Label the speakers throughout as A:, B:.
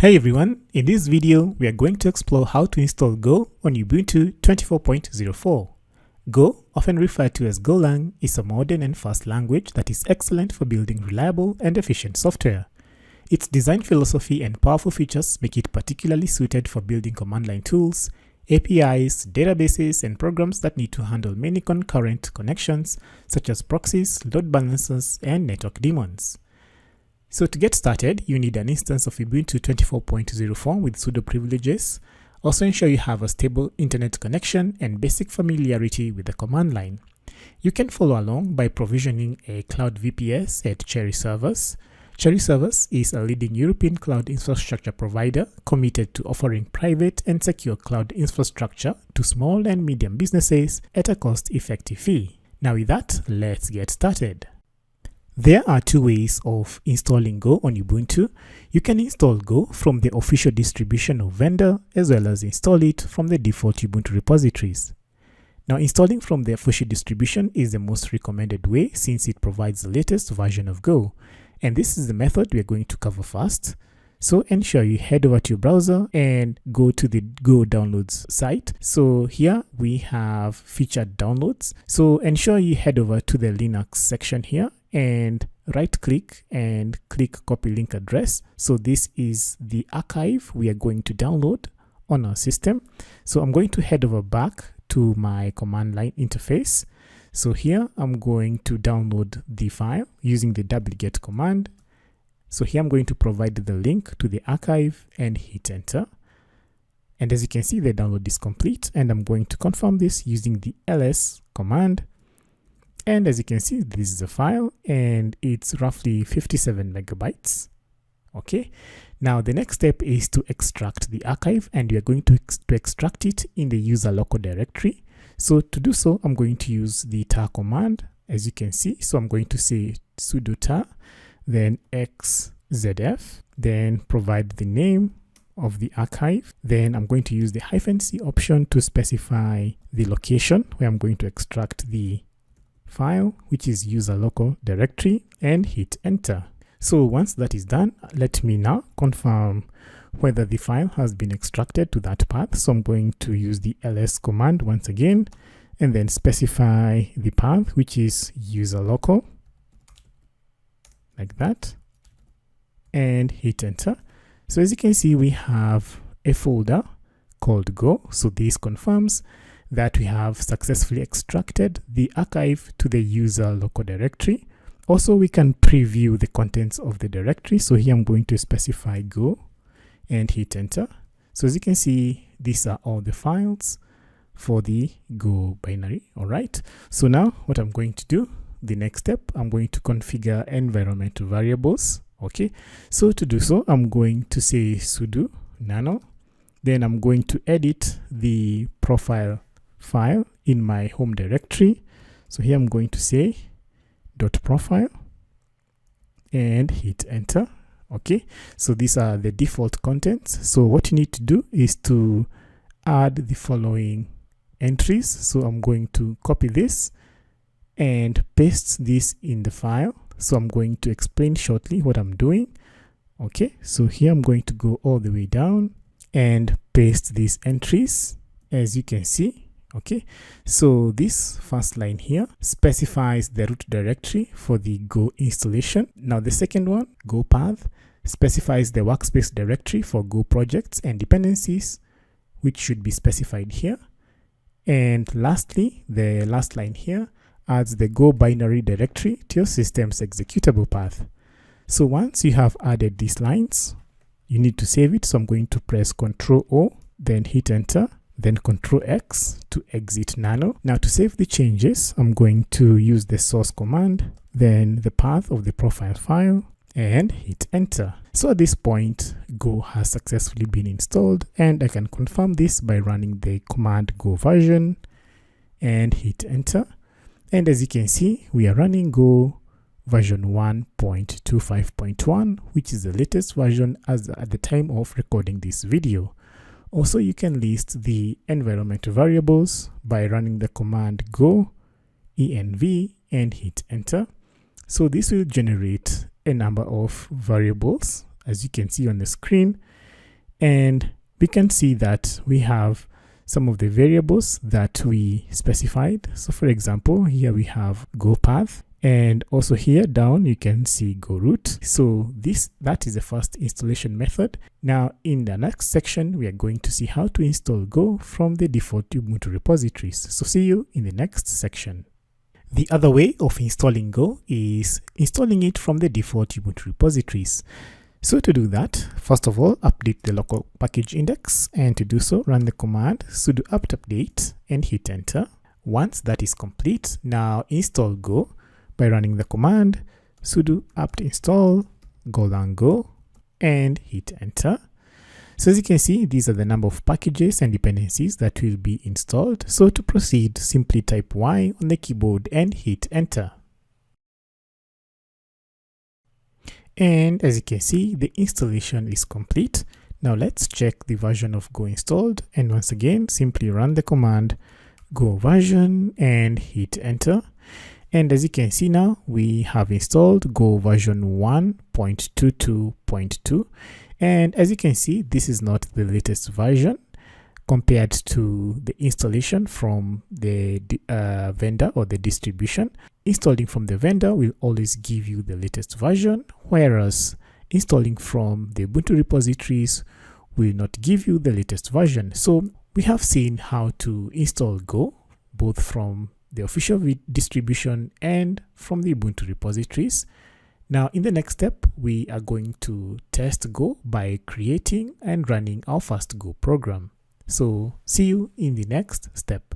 A: Hey everyone, in this video we are going to explore how to install Go on Ubuntu 24.04. Go, often referred to as Golang, is a modern and fast language that is excellent for building reliable and efficient software. Its design philosophy and powerful features make it particularly suited for building command line tools, APIs, databases, and programs that need to handle many concurrent connections such as proxies, load balancers, and network daemons. So to get started, you need an instance of Ubuntu 24.04 with sudo privileges. Also ensure you have a stable internet connection and basic familiarity with the command line. You can follow along by provisioning a cloud VPS at Cherry Servers. Cherry Servers is a leading European cloud infrastructure provider committed to offering private and secure cloud infrastructure to small and medium businesses at a cost-effective fee. Now with that, let's get started. There are two ways of installing Go on Ubuntu. You can install Go from the official distribution of vendor as well as install it from the default Ubuntu repositories. Now, installing from the official distribution is the most recommended way since it provides the latest version of Go. And this is the method we are going to cover first. So ensure you head over to your browser and go to the Go downloads site. So here we have featured downloads. So ensure you head over to the Linux section here and right click and click copy link address. So this is the archive we are going to download on our system. So I'm going to head over back to my command line interface. So here I'm going to download the file using the wget command. So here I'm going to provide the link to the archive and hit enter. And as you can see, the download is complete, and I'm going to confirm this using the ls command. And as you can see, this is a file and it's roughly 57 megabytes. Okay. Now the next step is to extract the archive, and we are going to extract it in the user local directory. So to do so, I'm going to use the tar command, as you can see. So I'm going to say sudo tar, then xzf, then provide the name of the archive. Then I'm going to use the -c option to specify the location where I'm going to extract the file, which is user local directory, and hit enter. So once that is done, let me now confirm whether the file has been extracted to that path. So I'm going to use the ls command once again and then specify the path, which is user local, like that, and hit enter. So as you can see, we have a folder called Go. So this confirms that we have successfully extracted the archive to the user local directory. Also, we can preview the contents of the directory. So here I'm going to specify Go and hit enter. So as you can see, these are all the files for the Go binary. All right. So now what I'm going to do, the next step, I'm going to configure environment variables. Okay. So to do so, I'm going to say sudo nano. Then I'm going to edit the profile file in my home directory. So here I'm going to say .profile and hit enter. Okay, so these are the default contents. So what you need to do is to add the following entries. So I'm going to copy this and paste this in the file. So I'm going to explain shortly what I'm doing. Okay, so here I'm going to go all the way down and paste these entries, as you can see. Okay, so this first line here specifies the root directory for the Go installation. Now the second one, Go path, specifies the workspace directory for Go projects and dependencies, which should be specified here. And lastly, the last line here adds the Go binary directory to your system's executable path. So once you have added these lines, you need to save it. So I'm going to press Ctrl O, then hit enter, then Ctrl X to exit nano. Now to save the changes, I'm going to use the source command, then the path of the profile file, and hit enter. So at this point, Go has successfully been installed, and I can confirm this by running the command Go version and hit enter. And as you can see, we are running Go version 1.25.1, which is the latest version as at the time of recording this video. Also, you can list the environment variables by running the command go env and hit enter. So this will generate a number of variables, as you can see on the screen, and we can see that we have some of the variables that we specified. So for example, here we have go path, and also here down you can see go root. So that is the first installation method. Now in the next section we are going to see how to install Go from the default Ubuntu repositories. So see you in the next section. The other way of installing Go is installing it from the default Ubuntu repositories. So to do that, first of all, update the local package index, and to do so, run the command sudo apt update and hit enter. Once that is complete, now install Go by running the command sudo apt install Golang Go and hit enter. So as you can see, these are the number of packages and dependencies that will be installed. So to proceed, simply type Y on the keyboard and hit enter. And as you can see, the installation is complete. Now let's check the version of Go installed, and once again simply run the command go version and hit enter. And as you can see, now we have installed Go version 1.22.2, and as you can see, this is not the latest version compared to the installation from the vendor or the distribution. Installing from the vendor will always give you the latest version, whereas installing from the Ubuntu repositories will not give you the latest version. So we have seen how to install Go both from the official distribution and from the Ubuntu repositories. Now in the next step, we are going to test Go by creating and running our first Go program. So see you in the next step.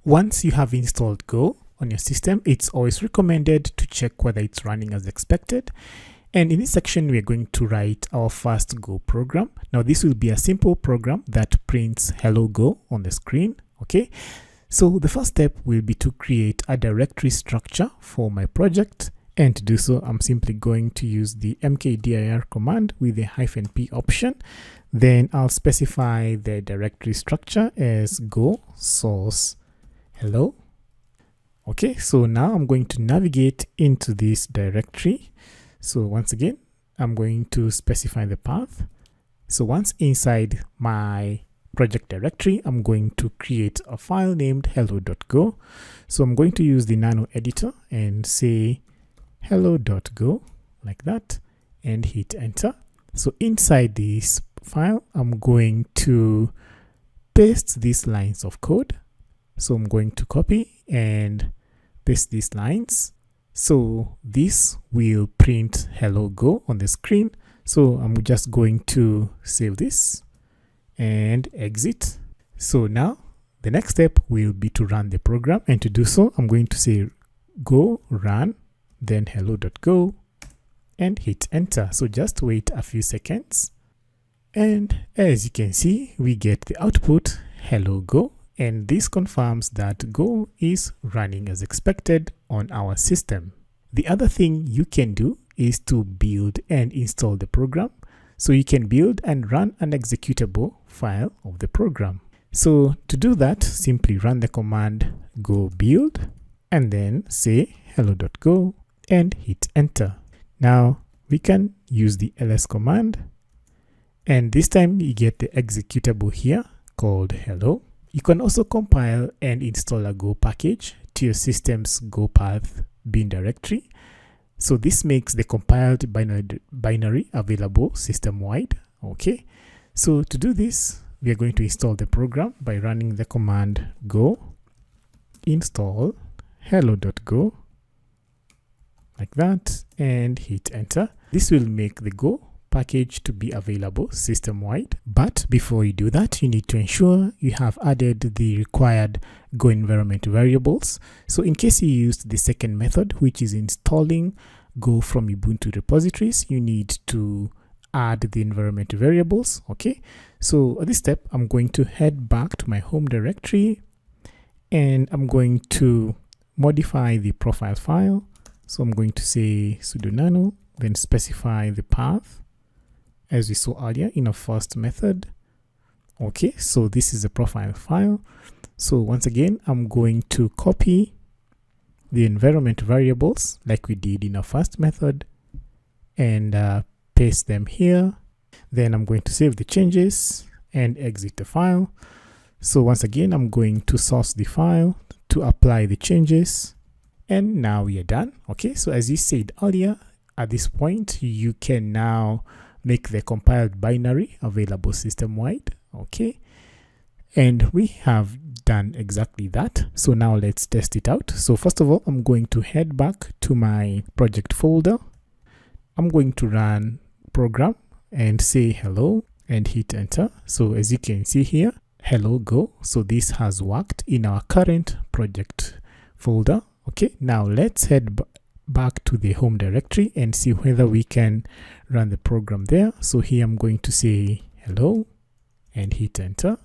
A: Once you have installed Go on your system, it's always recommended to check whether it's running as expected. And in this section, we are going to write our first Go program. Now this will be a simple program that prints hello Go on the screen. Okay, so the first step will be to create a directory structure for my project. And to do so, I'm simply going to use the mkdir command with the -p option. Then I'll specify the directory structure as go source hello. Okay, so now I'm going to navigate into this directory. So once again, I'm going to specify the path. So once inside my project directory, I'm going to create a file named hello.go. So I'm going to use the nano editor and say hello.go like that and hit enter. So inside this file, I'm going to paste these lines of code. So I'm going to copy and paste these lines. So this will print hello Go on the screen. So I'm just going to save this and exit. So now the next step will be to run the program, and to do so, I'm going to say go run, then hello.go and hit enter. So just wait a few seconds. And as you can see, we get the output hello Go, and this confirms that Go is running as expected on our system. The other thing you can do is to build and install the program. So you can build and run an executable file of the program. So to do that, simply run the command go build and then say hello.go and hit enter. Now we can use the ls command, and this time you get the executable here called hello. You can also compile and install a Go package to your system's Go path bin directory. So this makes the compiled binary available system-wide. Okay, so to do this, we are going to install the program by running the command go install hello.go like that and hit enter. This will make the Go package to be available system-wide. But before you do that, you need to ensure you have added the required Go environment variables. So in case you used the second method, which is installing Go from Ubuntu repositories, you need to add the environment variables. Okay, so at this step, I'm going to head back to my home directory and I'm going to modify the profile file. So I'm going to say sudo nano, then specify the path as we saw earlier in our first method. Okay, so this is the profile file. So once again, I'm going to copy the environment variables like we did in our first method and paste them here. Then I'm going to save the changes and exit the file. So once again, I'm going to source the file to apply the changes. And now we are done. Okay, so as you said earlier, at this point, you can now make the compiled binary available system-wide. Okay, and we have done exactly that. So now let's test it out. So first of all, I'm going to head back to my project folder. I'm going to run program and say hello and hit enter. So as you can see here, hello go. So this has worked in our current project folder. Okay, now let's head back to the home directory and see whether we can run the program there. So here I'm going to say hello and hit enter.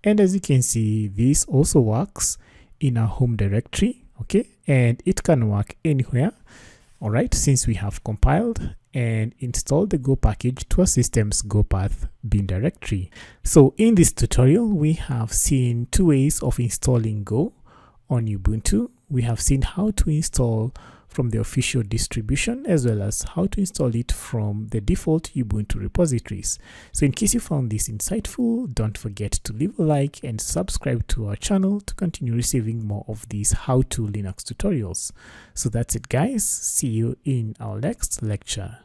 A: And as you can see, this also works in our home directory. Okay, and it can work anywhere. All right, since we have compiled and installed the Go package to our system's Go path bin directory. So in this tutorial, we have seen two ways of installing Go on Ubuntu. We have seen how to install from the official distribution, as well as how to install it from the default Ubuntu repositories. So in case you found this insightful, don't forget to leave a like and subscribe to our channel to continue receiving more of these how-to Linux tutorials. So that's it, guys. See you in our next lecture.